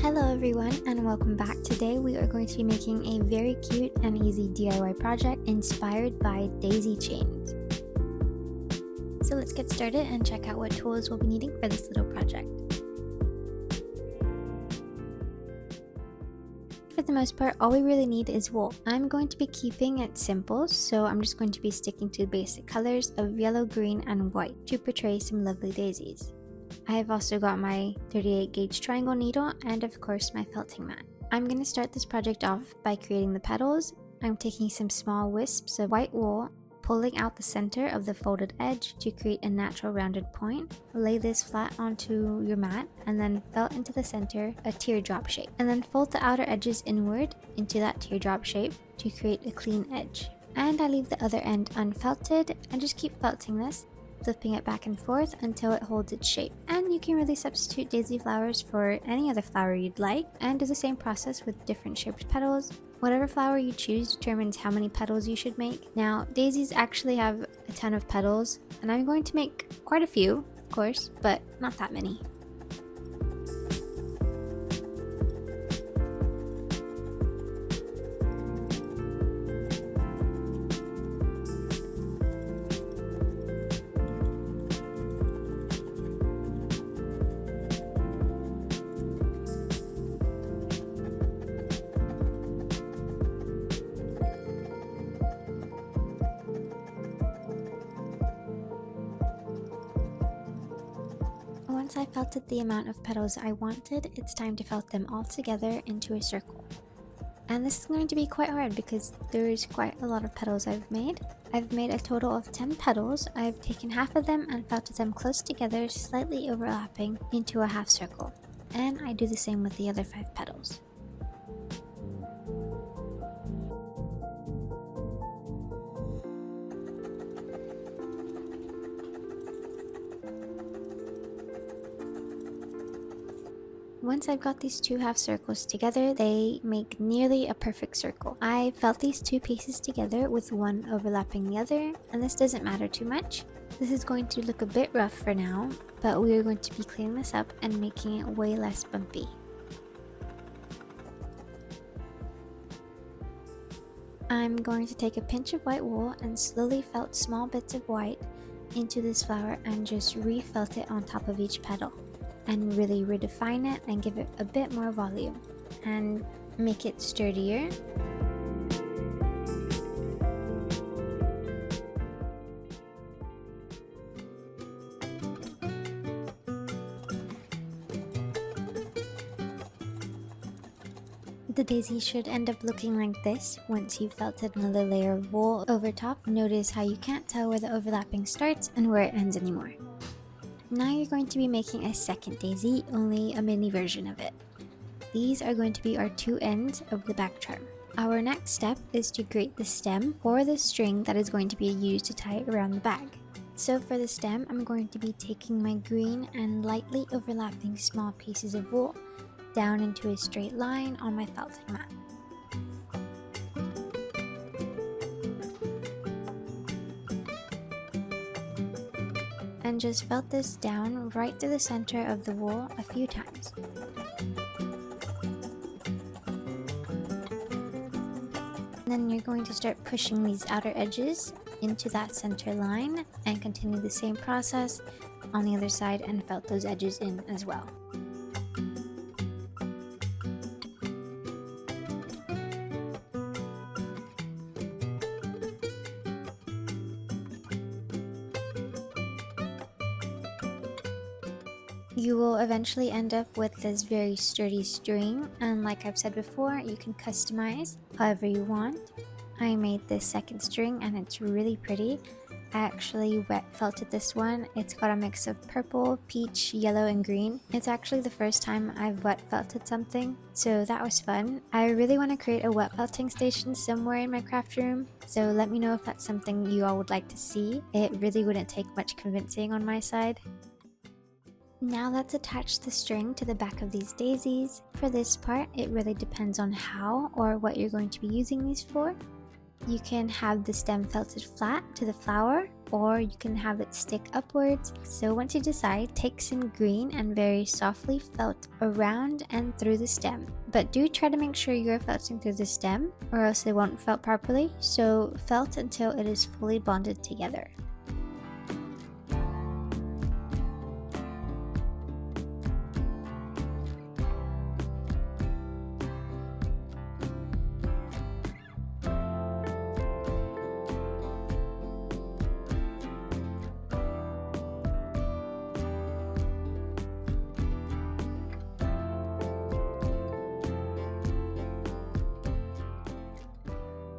Hello everyone and welcome back. Today we are going to be making a very cute and easy DIY project inspired by daisy chains. So let's get started and check out what tools we'll be needing for this little project. For the most part, all we really need is wool. I'm going to be keeping it simple, so I'm just going to be sticking to the basic colors of yellow, green, and white to portray some lovely daisies. I have also got my 38 gauge triangle needle and of course my felting mat. I'm going to start this project off by creating the petals. I'm taking some small wisps of white wool, pulling out the center of the folded edge to create a natural rounded point. Lay this flat onto your mat and then felt into the center a teardrop shape. And then fold the outer edges inward into that teardrop shape to create a clean edge. And I leave the other end unfelted and just keep felting this, flipping it back and forth until it holds its shape. And you can really substitute daisy flowers for any other flower you'd like and do the same process with different shaped petals. Whatever flower you choose determines how many petals you should make. Now, daisies actually have a ton of petals, and I'm going to make quite a few, of course, but not that many. Once I felted the amount of petals I wanted, it's time to felt them all together into a circle. And this is going to be quite hard because there is quite a lot of petals I've made. I've made a total of 10 petals. I've taken half of them and felted them close together, slightly overlapping into a half circle. And I do the same with the other 5 petals. Once I've got these 2 half circles together, they make nearly a perfect circle. I felt these 2 pieces together with one overlapping the other, and this doesn't matter too much. This is going to look a bit rough for now, but we are going to be cleaning this up and making it way less bumpy. I'm going to take a pinch of white wool and slowly felt small bits of white into this flower and just refelt it on top of each petal, and really redefine it and give it a bit more volume and make it sturdier. The daisy should end up looking like this once you've felted another layer of wool over top. Notice how you can't tell where the overlapping starts and where it ends anymore. Now you're going to be making a second daisy, only a mini version of it. These are going to be our 2 ends of the back charm. Our next step is to create the stem or the string that is going to be used to tie it around the bag. So for the stem, I'm going to be taking my green and lightly overlapping small pieces of wool down into a straight line on my felting mat. And just felt this down right through the center of the wool a few times. And then you're going to start pushing these outer edges into that center line and continue the same process on the other side and felt those edges in as well. You will eventually end up with this very sturdy string, and like I've said before, you can customize however you want. I made this second string and it's really pretty. I actually wet felted this one. It's got a mix of purple, peach, yellow, and green. It's actually the first time I've wet felted something, so that was fun. I really want to create a wet felting station somewhere in my craft room, so let me know if that's something you all would like to see. It really wouldn't take much convincing on my side. Now let's attach the string to the back of these daisies. For this part, it really depends on how or what you're going to be using these for. You can have the stem felted flat to the flower, or you can have it stick upwards. So once you decide, take some green and very softly felt around and through the stem. But do try to make sure you're felting through the stem, or else it won't felt properly. So felt until it is fully bonded together.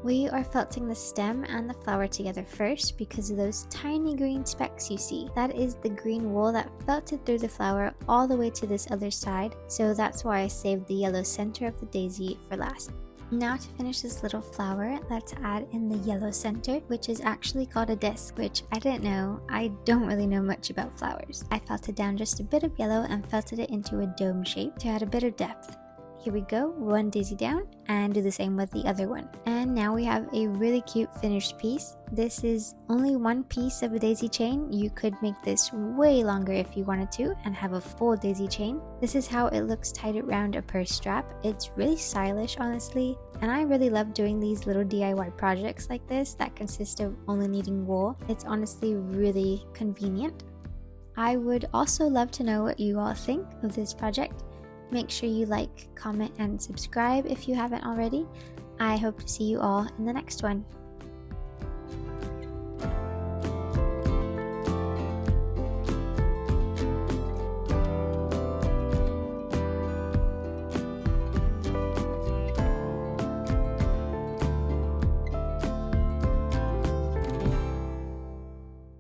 We are felting the stem and the flower together first because of those tiny green specks you see. That is the green wool that felted through the flower all the way to this other side, so that's why I saved the yellow center of the daisy for last. Now to finish this little flower, let's add in the yellow center, which is actually called a disc, which I didn't know. I don't really know much about flowers. I felted down just a bit of yellow and felted it into a dome shape to add a bit of depth. Here we go, one daisy down, and do the same with the other one. And now we have a really cute finished piece. This is only one piece of a daisy chain. You could make this way longer if you wanted to and have a full daisy chain. This is how it looks tied around a purse strap. It's really stylish, honestly, and I really love doing these little DIY projects like this that consist of only needing wool. It's honestly really convenient. I would also love to know what you all think of this project. Make sure you like, comment, and subscribe if you haven't already. I hope to see you all in the next one.